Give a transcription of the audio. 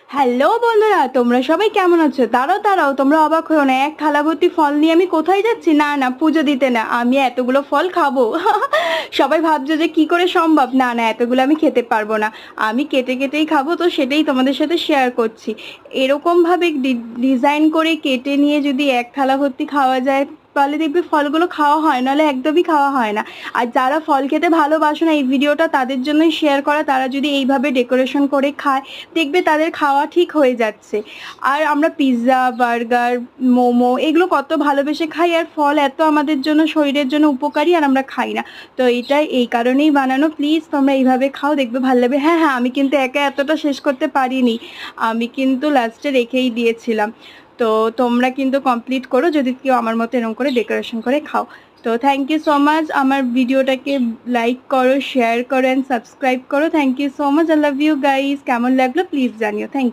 Hello বন্ধুরা, তোমরা সবাই কেমন আছো? দাঁড়াও দাঁড়াও, তোমরা অবাক হও না। এক থালা ভর্তি ফল নিয়ে আমি কোথায় যাচ্ছি? না না, পুজো দিতে না, আমি এতগুলো ফল খাবো। সবাই ভাবছো যে কি করে সম্ভব। না না, এতগুলো আমি খেতে পারবো না। আমি কেটে কেটেই খাবো, তো সেটাই তোমাদের সাথে শেয়ার করছি। এরকম ভাবে ডিজাইন করে কেটে নিয়ে যদি এক থালা ভর্তি খাওয়া যায়, তাহলে দেখবি ফলগুলো খাওয়া হয়, নাহলে একদমই খাওয়া হয় না। আর যারা ফল খেতে ভালোবাসো না, এই ভিডিওটা তাদের জন্যই শেয়ার করা। তারা যদি এইভাবে ডেকোরেশন করে খায়, দেখবে তাদের খাওয়া ঠিক হয়ে যাচ্ছে। আর আমরা পিৎজা, বার্গার, মোমো এগুলো কত ভালোবেসে খাই, আর ফল এত আমাদের জন্য, শরীরের জন্য উপকারী, আর আমরা খাই না। তো এইটাই, এই কারণেই বানানো। প্লিজ তোমরা এইভাবে খাও, দেখবে ভালো লাগবে। হ্যাঁ হ্যাঁ, আমি কিন্তু একা এতটা শেষ করতে পারিনি, আমি কিন্তু লাস্টে রেখেই দিয়েছিলাম। তো তোমরা কিন্তু কমপ্লিট করো যদি কেউ আমার মতো এরকম করে ডেকোরেশন করে খাও। তো থ্যাংক ইউ সো মাচ। আমার ভিডিওটাকে লাইক করো, শেয়ার করো অ্যান্ড সাবস্ক্রাইব করো। Thank you so much. I love you guys. কেমন লাগলো প্লিজ জানিও। থ্যাংক